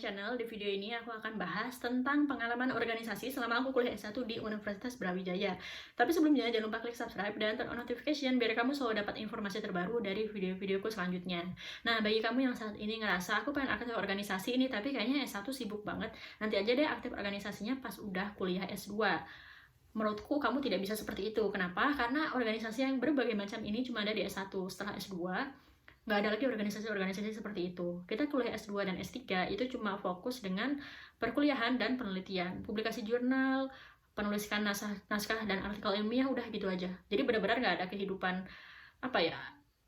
channel. Di video ini aku akan bahas tentang pengalaman organisasi selama aku kuliah S1 di Universitas Brawijaya. Tapi sebelumnya jangan lupa klik subscribe dan turn on notification biar kamu selalu dapat informasi terbaru dari video-videoku selanjutnya. Nah, bagi kamu yang saat ini ngerasa aku pengen aktif organisasi ini tapi kayaknya S1 sibuk banget, nanti aja deh aktif organisasinya pas udah kuliah S2. Menurutku kamu tidak bisa seperti itu. Kenapa? Karena organisasi yang berbagai macam ini cuma ada di S1. Setelah S2 nggak ada lagi organisasi-organisasi seperti itu. Kita kuliah S2 dan S3 itu cuma fokus dengan perkuliahan dan penelitian, publikasi jurnal, penuliskan naskah dan artikel ilmiah, udah gitu aja. Jadi benar-benar nggak ada kehidupan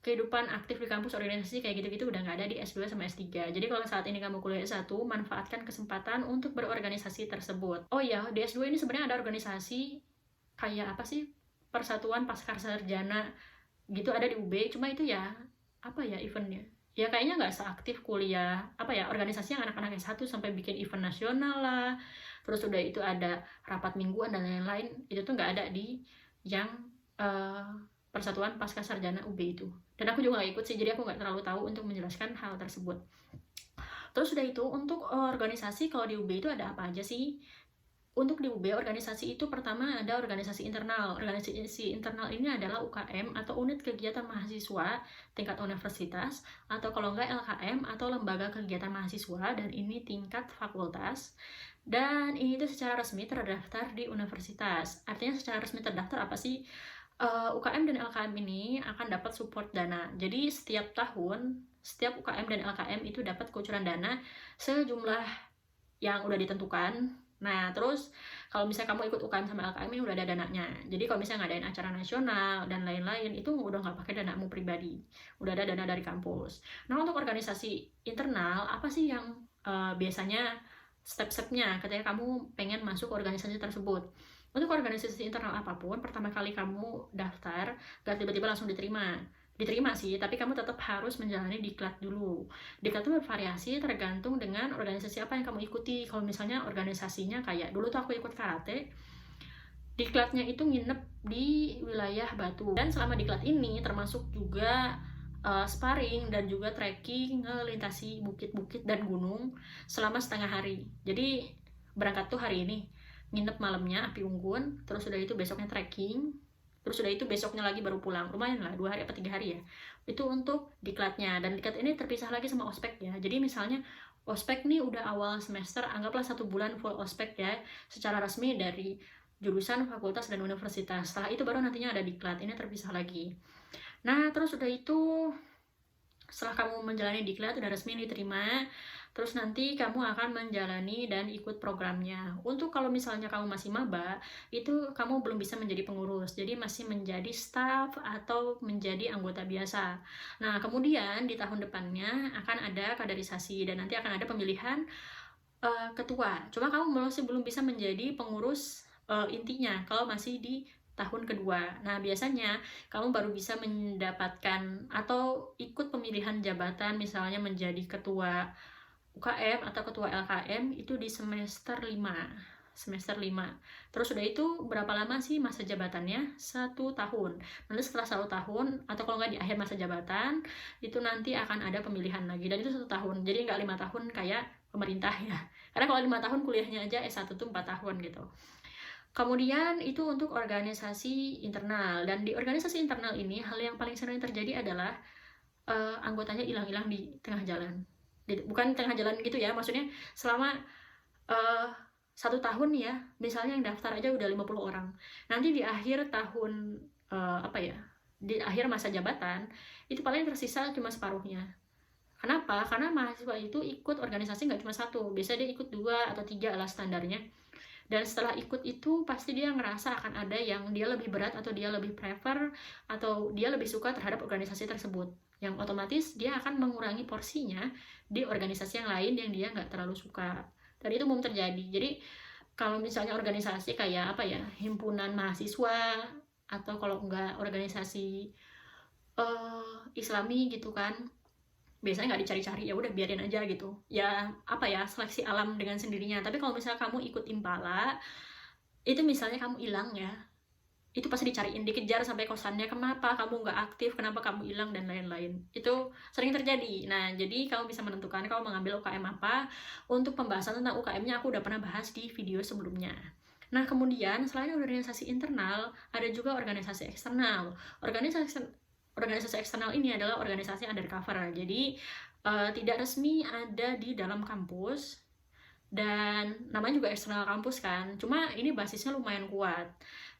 kehidupan aktif di kampus organisasi kayak gitu-gitu udah nggak ada di S2 sama S3. Jadi kalau saat ini kamu kuliah S1, manfaatkan kesempatan untuk berorganisasi tersebut. Oh iya, di S2 ini sebenarnya ada organisasi kayak apa sih? Persatuan Pascasarjana gitu ada di UB, cuma itu ya eventnya ya kayaknya nggak seaktif kuliah organisasi yang anak-anak S1 sampai bikin event nasional lah, terus udah itu ada rapat mingguan dan lain-lain, itu tuh nggak ada di yang Persatuan Pascasarjana UB itu, dan aku juga nggak ikut sih, jadi aku nggak terlalu tahu untuk menjelaskan hal tersebut. Terus udah itu untuk organisasi, kalau di UB itu ada apa aja sih? Untuk di UB, organisasi itu pertama ada organisasi internal. Organisasi internal ini adalah UKM atau unit kegiatan mahasiswa tingkat universitas, atau kalau enggak LKM atau lembaga kegiatan mahasiswa, dan ini tingkat fakultas. Dan ini tuh secara resmi terdaftar di universitas. Artinya secara resmi terdaftar apa sih? UKM dan LKM ini akan dapat support dana. Jadi setiap tahun, setiap UKM dan LKM itu dapat kucuran dana sejumlah yang udah ditentukan. Nah, terus kalau misalnya kamu ikut UKM sama LKM ini udah ada dananya. Jadi kalau misalnya ngadain acara nasional dan lain-lain, itu udah nggak pakai danamu pribadi. Udah ada dana dari kampus. Nah, untuk organisasi internal, apa sih yang biasanya step-stepnya ketika kamu pengen masuk organisasi tersebut? Untuk organisasi internal apapun, pertama kali kamu daftar, gak tiba-tiba langsung diterima sih, tapi kamu tetap harus menjalani diklat dulu. Diklat itu bervariasi tergantung dengan organisasi apa yang kamu ikuti. Kalau misalnya organisasinya kayak dulu tuh aku ikut karate, diklatnya itu nginep di wilayah Batu, dan selama diklat ini termasuk juga sparring dan juga trekking ngelintasi bukit-bukit dan gunung selama setengah hari. Jadi berangkat tuh hari ini, nginep malamnya Api Unggun, terus udah itu besoknya trekking, terus udah itu besoknya lagi baru pulang. Lumayan lah, 2 hari atau 3 hari ya. Itu untuk diklatnya, dan diklat ini terpisah lagi sama ospek ya. Jadi misalnya ospek nih udah awal semester, anggaplah 1 bulan full ospek ya, secara resmi dari jurusan, fakultas, dan universitas. Setelah itu baru nantinya ada diklat, ini terpisah lagi. Nah, terus udah itu setelah kamu menjalani diklat, udah resmi diterima, terus nanti kamu akan menjalani dan ikut programnya. Untuk kalau misalnya kamu masih maba, itu kamu belum bisa menjadi pengurus, jadi masih menjadi staff atau menjadi anggota biasa. Nah, kemudian di tahun depannya akan ada kaderisasi, dan nanti akan ada pemilihan ketua. Cuma kamu masih belum bisa menjadi pengurus intinya kalau masih di tahun kedua. Nah, biasanya kamu baru bisa mendapatkan atau ikut pemilihan jabatan, misalnya menjadi ketua UKM atau ketua LKM itu di semester 5. Semester 5. Terus udah itu berapa lama sih masa jabatannya? 1 tahun. Nanti setelah 1 tahun, atau kalau nggak di akhir masa jabatan, itu nanti akan ada pemilihan lagi. Dan itu 1 tahun. Jadi nggak 5 tahun kayak pemerintah ya. Karena kalau 5 tahun kuliahnya aja S1 tuh 4 tahun gitu. Kemudian itu untuk organisasi internal, dan di organisasi internal ini hal yang paling sering terjadi adalah anggotanya hilang-hilang di tengah jalan. Bukan tengah jalan gitu ya, maksudnya selama 1 tahun ya, misalnya yang daftar aja udah 50 orang. Nanti di akhir tahun di akhir masa jabatan itu paling tersisa cuma separuhnya. Kenapa? Karena mahasiswa itu ikut organisasi nggak cuma 1, biasanya dia ikut 2 atau 3 lah standarnya. Dan setelah ikut itu pasti dia ngerasa akan ada yang dia lebih berat, atau dia lebih prefer, atau dia lebih suka terhadap organisasi tersebut, yang otomatis dia akan mengurangi porsinya di organisasi yang lain yang dia nggak terlalu suka. Dan itu umum terjadi. Jadi kalau misalnya organisasi kayak himpunan mahasiswa, atau kalau nggak organisasi Islami gitu kan, biasanya nggak dicari-cari, ya udah biarin aja gitu ya, seleksi alam dengan sendirinya. Tapi kalau misalnya kamu ikut Impala, itu misalnya kamu hilang ya, itu pasti dicariin, dikejar sampai kosannya, kenapa kamu nggak aktif, kenapa kamu hilang, dan lain-lain. Itu sering terjadi. Nah, jadi kamu bisa menentukan kamu mengambil UKM apa. Untuk pembahasan tentang UKM-nya aku udah pernah bahas di video sebelumnya. Nah, kemudian selain organisasi internal, ada juga organisasi eksternal. Organisasi eksternal ini adalah organisasi undercover. Jadi, tidak resmi, ada di dalam kampus, dan namanya juga eksternal kampus kan, cuma ini basisnya lumayan kuat.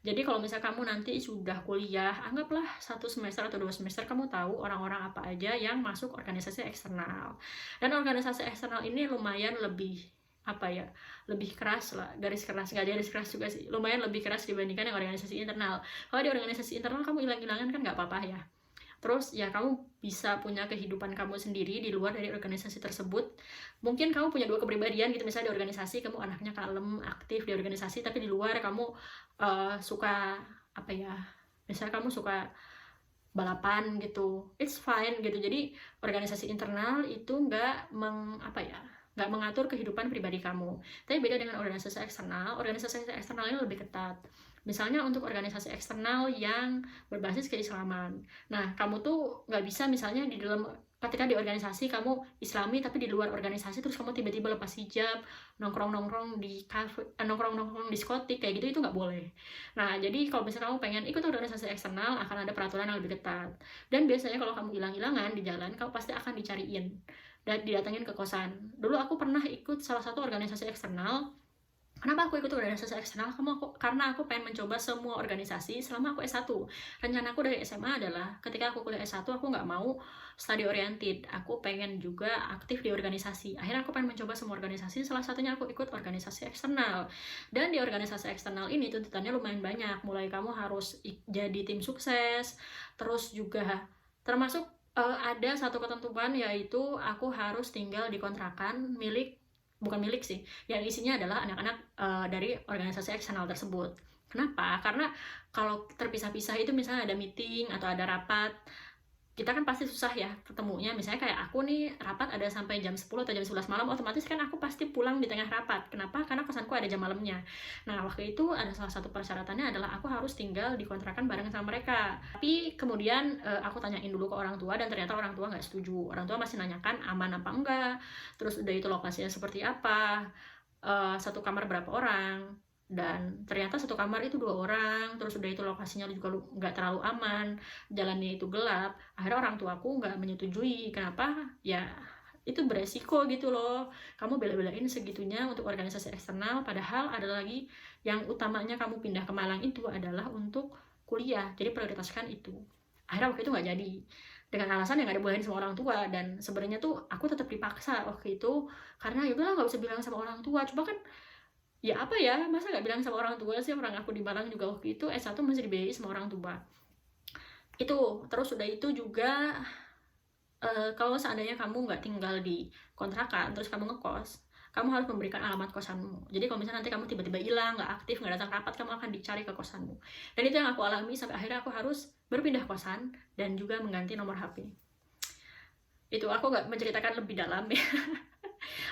Jadi kalau misalnya kamu nanti sudah kuliah, anggaplah 1 semester atau 2 semester, kamu tahu orang-orang apa aja yang masuk organisasi eksternal. Dan organisasi eksternal ini lumayan lebih, apa ya, lebih keras lah, garis keras, nggak garis keras juga sih, lumayan lebih keras dibandingkan yang organisasi internal. Kalau di organisasi internal kamu hilang-hilangan kan nggak apa-apa ya. Terus ya kamu bisa punya kehidupan kamu sendiri di luar dari organisasi tersebut. Mungkin kamu punya 2 kepribadian gitu, misalnya di organisasi kamu anaknya kalem, aktif di organisasi, tapi di luar kamu suka, apa ya, misalnya kamu suka balapan gitu, it's fine gitu. Jadi organisasi internal itu nggak nggak mengatur kehidupan pribadi kamu. Tapi beda dengan organisasi eksternal ini lebih ketat. Misalnya untuk organisasi eksternal yang berbasis keislaman. Nah, kamu tuh nggak bisa misalnya ketika di organisasi kamu Islami, tapi di luar organisasi terus kamu tiba-tiba lepas hijab, nongkrong-nongkrong di kafe, nongkrong-nongkrong diskotik, kayak gitu, itu nggak boleh. Nah, jadi kalau misalnya kamu pengen ikut organisasi eksternal, akan ada peraturan yang lebih ketat. Dan biasanya kalau kamu hilang-hilangan di jalan, kamu pasti akan dicariin dan didatengin ke kosan. Dulu aku pernah ikut salah satu organisasi eksternal. Kenapa aku ikut organisasi eksternal? Karena aku pengen mencoba semua organisasi selama aku S1. Rencana aku dari SMA adalah ketika aku kuliah S1, aku nggak mau study oriented. Aku pengen juga aktif di organisasi. Akhirnya aku pengen mencoba semua organisasi, salah satunya aku ikut organisasi eksternal. Dan di organisasi eksternal ini tuntutannya lumayan banyak. Mulai kamu harus jadi tim sukses, terus juga termasuk ada satu ketentuan, yaitu aku harus tinggal di kontrakan bukan milik sih, yang isinya adalah anak-anak dari organisasi eksternal tersebut. Kenapa? Karena kalau terpisah-pisah itu, misalnya ada meeting atau ada rapat, kita kan pasti susah ya ketemunya. Misalnya kayak aku nih, rapat ada sampai jam 10 atau jam 11 malam, otomatis kan aku pasti pulang di tengah rapat. Kenapa? Karena kosanku ada jam malamnya. Nah, waktu itu ada salah satu persyaratannya adalah aku harus tinggal di kontrakan bareng sama mereka. Tapi kemudian aku tanyain dulu ke orang tua, dan ternyata orang tua nggak setuju. Orang tua masih nanyakan aman apa enggak, terus udah itu lokasinya seperti apa, satu kamar berapa orang. Dan ternyata satu kamar itu 2 orang, terus udah itu lokasinya juga nggak terlalu aman, jalannya itu gelap. Akhirnya orang tuaku nggak menyetujui. Kenapa? Ya itu beresiko gitu loh, kamu bela-belain segitunya untuk organisasi eksternal, padahal ada lagi yang utamanya kamu pindah ke Malang itu adalah untuk kuliah, jadi prioritaskan itu. Akhirnya waktu itu nggak jadi, dengan alasan yang nggak dibolehin sama orang tua. Dan sebenarnya tuh aku tetap dipaksa waktu itu, karena ya udahlah nggak usah bilang sama orang tua. Coba kan, ya apa ya, masa nggak bilang sama orang tua sih, orang aku di Malang juga waktu itu S1 masih dibiayai sama orang tua. Itu, terus udah itu juga kalau seandainya kamu nggak tinggal di kontrakan, terus kamu ngekos, kamu harus memberikan alamat kosanmu. Jadi kalau misalnya nanti kamu tiba-tiba hilang, nggak aktif, nggak datang rapat, kamu akan dicari ke kosanmu. Dan itu yang aku alami sampai akhirnya aku harus berpindah kosan dan juga mengganti nomor HP. Itu aku nggak menceritakan lebih dalam ya.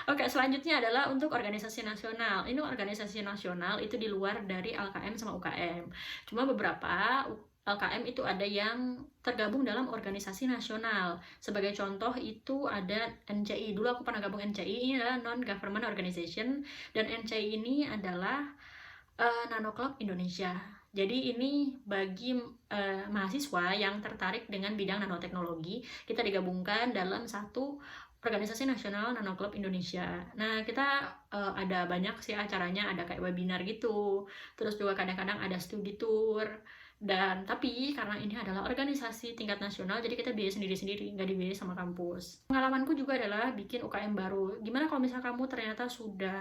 Oke, selanjutnya adalah untuk organisasi nasional. Ini organisasi nasional itu di luar dari LKM sama UKM. Cuma beberapa LKM itu ada yang tergabung dalam organisasi nasional. Sebagai contoh itu ada NCI. Dulu aku pernah gabung NCI, ini adalah Non-Government Organization. Dan NCI ini adalah Nano Club Indonesia. Jadi ini bagi mahasiswa yang tertarik dengan bidang nanoteknologi, kita digabungkan dalam satu organisasi nasional Nano Club Indonesia. Nah, kita ada banyak sih acaranya, ada kayak webinar gitu, terus juga kadang-kadang ada studi tour. Dan tapi karena ini adalah organisasi tingkat nasional, jadi kita biaya sendiri-sendiri, nggak dibiayai sama kampus. Pengalamanku juga adalah bikin UKM baru. Gimana kalau misalnya kamu ternyata sudah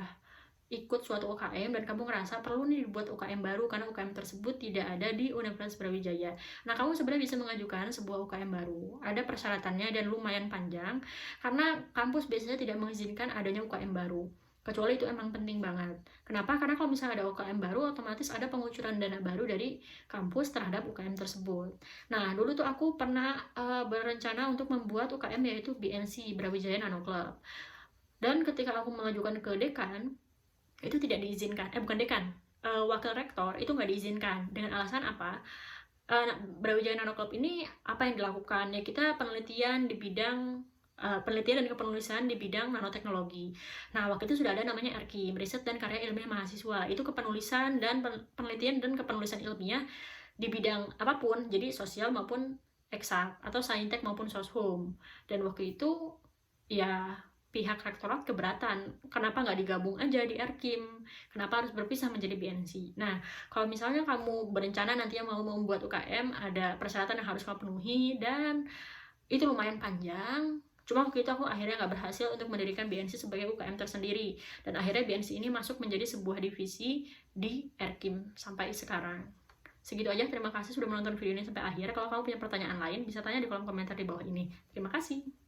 ikut suatu UKM dan kamu ngerasa perlu nih dibuat UKM baru karena UKM tersebut tidak ada di Universitas Brawijaya. Nah, kamu sebenarnya bisa mengajukan sebuah UKM baru. Ada persyaratannya dan lumayan panjang, karena kampus biasanya tidak mengizinkan adanya UKM baru, kecuali itu emang penting banget. Kenapa? Karena kalau misalnya ada UKM baru, otomatis ada pengucuran dana baru dari kampus terhadap UKM tersebut. Nah, dulu tuh aku pernah berencana untuk membuat UKM, yaitu BNC, Brawijaya Nano Club. Dan ketika aku mengajukan ke dekan, itu tidak diizinkan, bukan dekan, wakil rektor itu nggak diizinkan. Dengan alasan apa? Brawijaya Nano Club ini apa yang dilakukan? Ya kita penelitian di bidang penelitian dan kepenulisan di bidang nanoteknologi. Nah, waktu itu sudah ada namanya RKIM, Riset dan Karya Ilmiah Mahasiswa. Itu kepenulisan dan penelitian dan kepenulisan ilmiah di bidang apapun, jadi sosial maupun eksak, atau saintek maupun soshum. Dan waktu itu, ya pihak rektorat keberatan, kenapa nggak digabung aja di RKIM? Kenapa harus berpisah menjadi BNC? Nah, kalau misalnya kamu berencana nantinya mau membuat UKM, ada persyaratan yang harus kamu penuhi, dan itu lumayan panjang. Cuma waktu itu aku akhirnya nggak berhasil untuk mendirikan BNC sebagai UKM tersendiri. Dan akhirnya BNC ini masuk menjadi sebuah divisi di RKIM sampai sekarang. Segitu aja, terima kasih sudah menonton video ini sampai akhir. Kalau kamu punya pertanyaan lain, bisa tanya di kolom komentar di bawah ini. Terima kasih.